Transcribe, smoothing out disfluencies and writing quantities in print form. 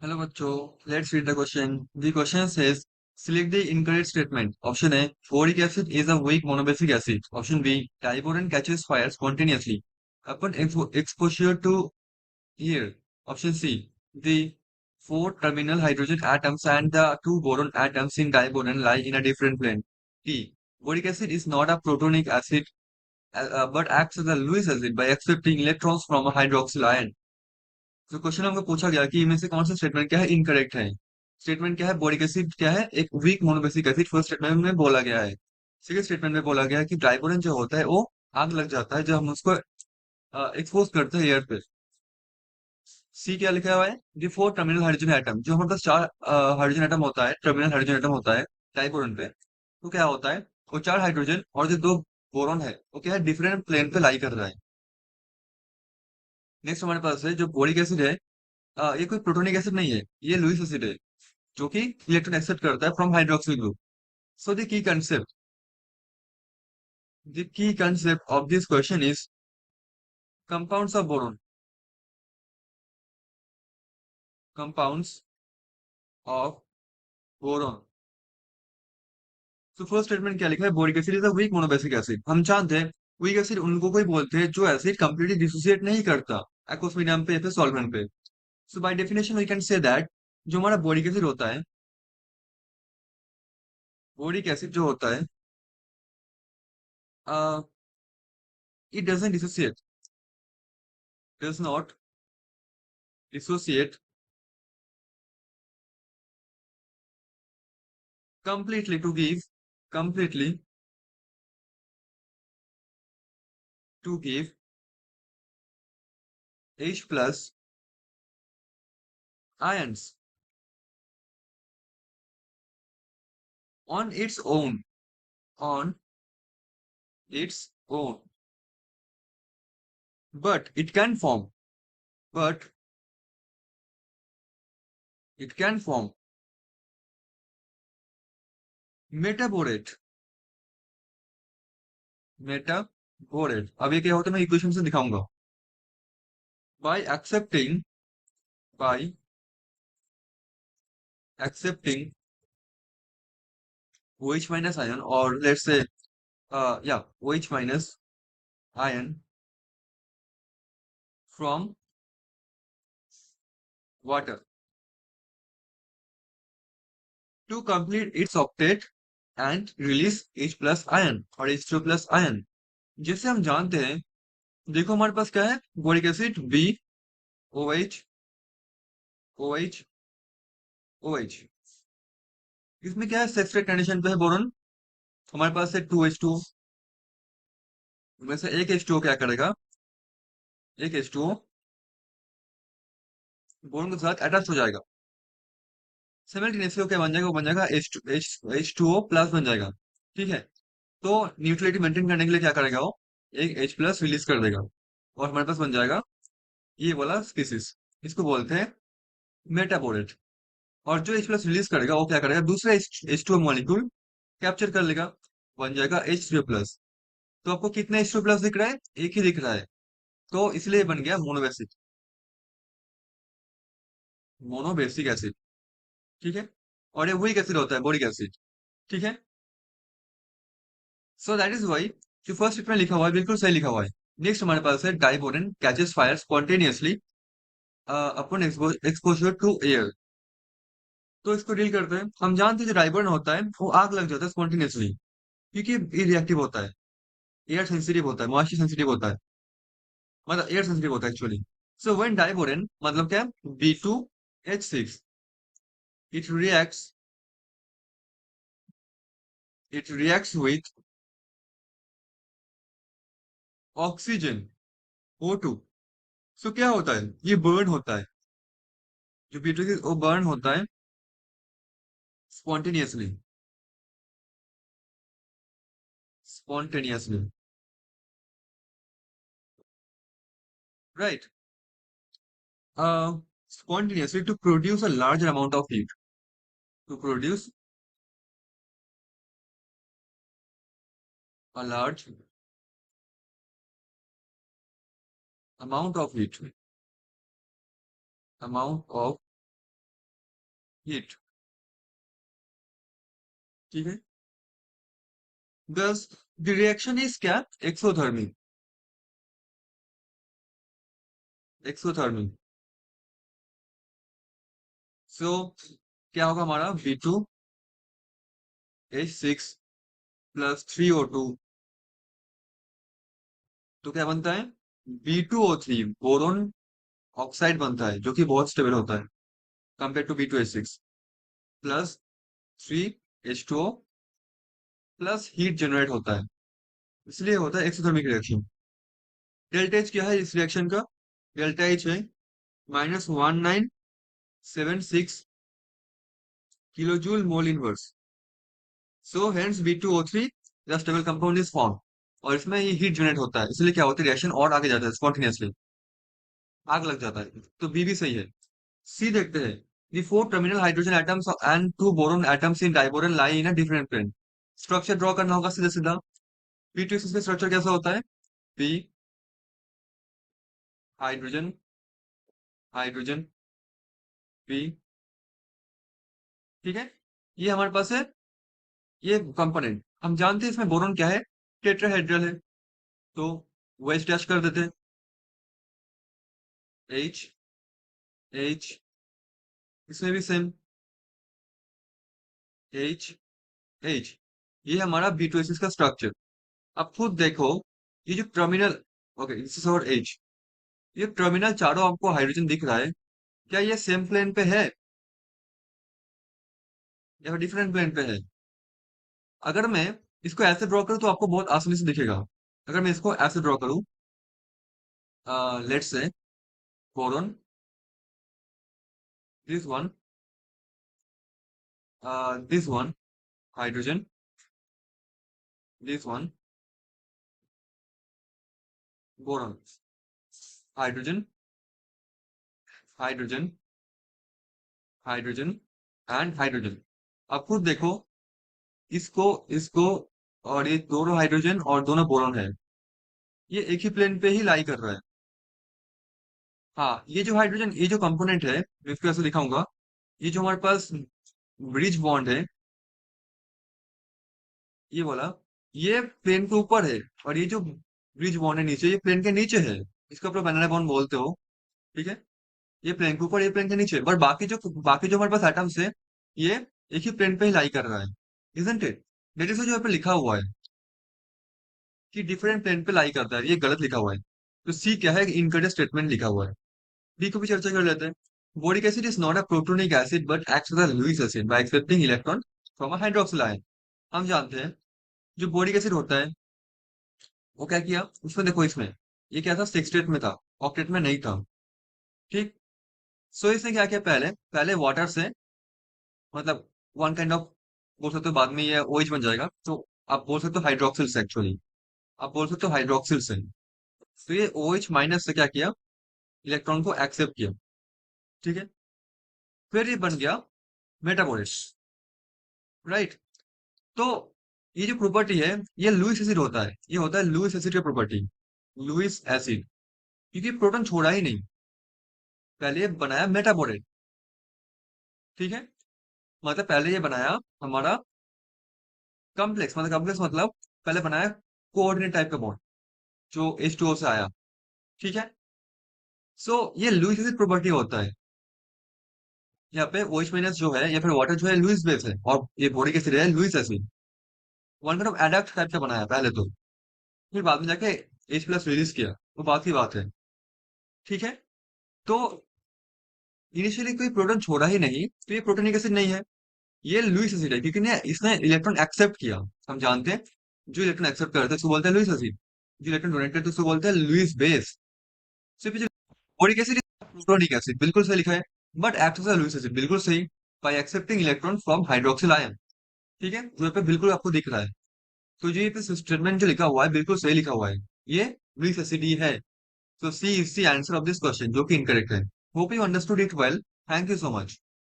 Hello बच्चों, let's read the question. The question says, select the incorrect statement. Option A, boric acid is a weak monobasic acid. Option B, diboron catches fire spontaneously upon exposure to air. Option C, the four terminal hydrogen atoms and the two boron atoms in diboron lie in a different plane. D, boric acid is not a protonic acid but acts as a Lewis acid by accepting electrons from a hydroxyl ion. तो question हमको पूछा गया कि इनमें से कौन सा statement क्या है इनकरेक्ट है। स्टेटमेंट क्या है, बोरिक एसिड क्या है, एक weak monobasic acid first statement में बोला गया है। सेकंड स्टेटमेंट में बोला गया है कि ड्राइबोरन जो होता है वो आग लग जाता है जब हम उसको एक्सपोज करते हैं एयर पे। सी क्या लिखा हुआ है, दी फोर टर्मिनल हाइड्रोजन एटम, जो हमारे पास चार हाइड्रोजन एटम होता है, टर्मिनल हाइड्रोजन एटम होता है डाइबोरन पे। तो क्या होता है, वो चार हाइड्रोजन और जो दो बोरॉन है वो क्या है डिफरेंट प्लेन पे लाई कर रहा है। नेक्स्ट हमारे पास है जो बोरिक एसिड है, ये कोई प्रोटोनिक एसिड नहीं है, ये लुईस एसिड है जो कि इलेक्ट्रॉन एक्सेप्ट करता है from hydroxyl group. So the key concept of this question is compounds of boron, compounds of boron. तो फर्स्ट स्टेटमेंट क्या लिखा है, boric acid is a weak monobasic acid. हम जानते हैं वीक एसिड उनको कोई बोलते हैं जो एसिड कंप्लीटली डिसोसिएट नहीं करता एक्वस मीडियम पे या फिर सॉल्वेंट पे। So by definition we can say that जो हमारा बोरिक एसिड होता है, बोरिक एसिड जो होता है, it doesn't dissociate, does not dissociate completely to give completely to give H plus ions on its own, on its own. But it can form, but it can form metaborate, metaborate। अब ये क्या होता है मैं equation से दिखाऊंगा। by accepting by accepting OH minus ion, or let's say yeah, OH minus ion from water to complete its octet and release H plus ion और H2 plus ion। जैसे हम जानते हैं, देखो हमारे पास क्या है, boric acid B O H O H O H. इसमें क्या है, सेक्सट्रेट कंडीशन पे है बोरॉन। हमारे पास है 2H2, में से एक H2O क्या करेगा, एक H2O बोरॉन के साथ अटैच हो जाएगा। सिमिलटेनियसली क्या बन जाएगा, वो बन जाएगा H2O प्लस बन जाएगा। ठीक है, तो न्यूट्रलिटी मेंटेन करने के लिए क्या करेगा वो, एक H प्लस रिलीज कर देगा और हमारे पास बन जाएगा ये वाला स्पीसीज। इसको बोलते हैं मेटाबोरेट। और जो H प्लस रिलीज करेगा वो क्या करेगा, दूसरा H2O मॉलिक्यूल कैप्चर कर लेगा, बन जाएगा H3O प्लस। तो आपको कितने H2O प्लस दिख रहा है, एक ही दिख रहा है, तो इसलिए बन गया मोनोबेसिक, मोनोबेसिक एसिड। ठीक है, और ये वही एसिड होता है बोरिक एसिड। ठीक है, सो दैट इज वाई जो फर्स्ट स्टेटमेंट लिखा हुआ है बिल्कुल सही लिखा हुआ है। नेक्स्ट हमारे पास है diborane catches fire spontaneously upon exposure to air. तो इसको डील करते हैं। हम जानते हैं जो डाइबोरेन होता है वो आग लग जाता है स्पॉन्टेनियसली, क्योंकि ये रिएक्टिव होता है, एयर सेंसिटिव होता है, मॉइस्चर सेंसिटिव होता है, मतलब एयर सेंसिटिव होता है एक्चुअली। सो व्हेन डाइबोरेन मतलब क्या, B2H6, it reacts it reacts with oxygen O2। सो क्या होता है, ये बर्न होता है, जो B2 वो बर्न होता है spontaneously, spontaneously, right? Spontaneously to produce a larger amount of heat, to produce a large amount of heat, amount of heat. ठीक है। दस द रिएक्शन इज क्या? एक्सोथर्मी। एक्सोथर्मी। सो क्या होगा हमारा B2H6 प्लस 3O2। तो क्या बनता है? B2O3 बोरोन ऑक्साइड बनता है, जो कि बहुत स्टेबल होता है compare to B2H6 plus 3H2O plus heat generate होता है, इसलिए होता है एक्सोथर्मिक रिएक्शन। डेल्टा एच क्या है इस रिएक्शन का? डेल्टा एच है -1976 kilo joule mole inverse. So hence B2O3 the stable compound is form. और इसमें ये हीट जनरेट होता है, इसलिए क्या होता है, रिएक्शन और आगे जाता है स्पॉन्टेनियसली, आग लग जाता है। तो बी भी सही है। सी देखते हैं। The four terminal hydrogen atoms and two boron atoms in diboron lie in a different plane। Structure draw करना होगा सीधा सीधा। P2 का स्ट्रक्चर कैसा होता है? P hydrogen, hydrogen, P। ठीक है। ये हमारे पास है, ये कंपोनेंट हम जानते हैं। इसमें बोरॉन क्या है? टेट्राहेड्रल है। तो वेज डैश कर देते हैं। H, H, इसमें भी सेम H, H। ये हमारा B2 का स्ट्रक्चर। अब खुद देखो, ये जो टर्मिनल, ओके दिस इज और H, ये टर्मिनल चारों आपको हाइड्रोजन दिख रहा है, क्या ये सेम प्लेन पे है या डिफरेंट प्लेन पे है? अगर मैं इसको ऐसे ड्रॉ करूं तो आपको बहुत आसानी से दिखेगा। अगर मैं इसको ऐसे ड्रॉ करूं, let's say boron, this one, this one hydrogen, this one boron, hydrogen, hydrogen, hydrogen and hydrogen. अब खुद देखो, इसको, इसको, और ये दोनों हाइड्रोजन और दोनों बोरॉन है, ये एक ही प्लेन पे ही लाई कर रहा है। हाँ, ये जो हाइड्रोजन, ये जो कंपोनेंट है, मैं इसको ऐसे दिखाऊंगा। ये जो हमारे पास ब्रिज बॉन्ड है, ये वाला, ये प्लेन के ऊपर है। और ये जो ब्रिज बॉन्ड है नीचे, ये प्लेन के नीचे है। इसको आप बनाना बॉन्ड बोलते हो। ठीक है। ये प्लेन के ऊपर, ये प्लेन के नीचे, बट बाकी जो हमारे पास एटम्स है, ये एक ही प्लेन पे ही लाई कर रहा है। Isn't it? दैट इज जो यहाँ पे लिखा हुआ है कि डिफरेंट प्लेन पे लाई करता है, ये गलत लिखा हुआ है। तो सी क्या है? इनकरेक्ट स्टेटमेंट लिखा हुआ है। डी को भी चर्चा कर लेते हैं। Boric acid is not a protonic acid but acts as a Lewis acid by accepting electron from a hydroxyl ion. हम जानते हैं, जो बोरिक एसिड होता है, वो क्या किया उसमें, देखो इसमें ये क्या था, सिक्सटेट में था, ऑक्टेट में नहीं था। ठीक। सो इसने क्या किया, पहले पहले वाटर से, मतलब वन काइंड ऑफ, बोल सकते हो बाद में ये OH बन जाएगा, तो आप बोल सकते हो हाइड्रोक्सिल से, एक्चुअली आप बोल सकते हो हाइड्रोक्सिल से। तो ये OH माइनस से क्या किया, इलेक्ट्रॉन को एक्सेप्ट किया। ठीक है। फिर ये बन गया मेटाबोलिट, राइट। तो ये जो प्रॉपर्टी है, ये लुईस एसिड होता है, ये होता है लुईस एसिड की प्रॉपर्टी। लुईस एसिड, क्योंकि प्रोटॉन छोड़ा ही नहीं, पहले ये बनाया मेटाबोलाइट। ठीक है। मतलब पहले ये बनाया हमारा कॉम्प्लेक्स, मतलब कॉम्प्लेक्स मतलब पहले बनाया कोऑर्डिनेट टाइप का बॉन्ड, जो H2O से आया। ठीक है। सो ये लुईस एसिड प्रॉपर्टी होता है। यहाँ पे OH माइनस जो है या फिर वाटर जो है, लुईस बेस है, और ये बोरिक एसिड है Lewis acid. One kind of adduct type का बनाया पहले तो, फिर बाद में जाके H+ रिलीज किया, वो बात की बात है। ठीक है। तो इनिशियली कोई प्रोटॉन छोड़ा ही नहीं, तो ये प्रोटोनिक एसिड नहीं है, ये लुईस एसिड है, क्योंकि ने इसने इलेक्ट्रॉन एक्सेप्ट किया। हम जानते हैं, जो इलेक्ट्रॉन एक्सेप्ट करते हैं उसको बोलते हैं लुईस एसिड, जो इलेक्ट्रॉन डोनेट करते हैं उसको बोलते हैं लुईस बेस। सिर्फ जो बोरिक एसिड प्रोटोनिक एसिड बिल्कुल सही लिखा है, but act as Lewis acid बिल्कुल सही, by accepting electron from hydroxyl ion. ठीक है, जो यहाँ पे बिल्कुल आपको दिख रहा है। तो जो ये पे स्टेटमेंट जो लिखा हुआ है, बिल्कुल सही लिखा हुआ है, ये लुईस एसिड ही है। So C is the answer of this question, जो कि incorrect है। Hope you understood it well. Thank you so much.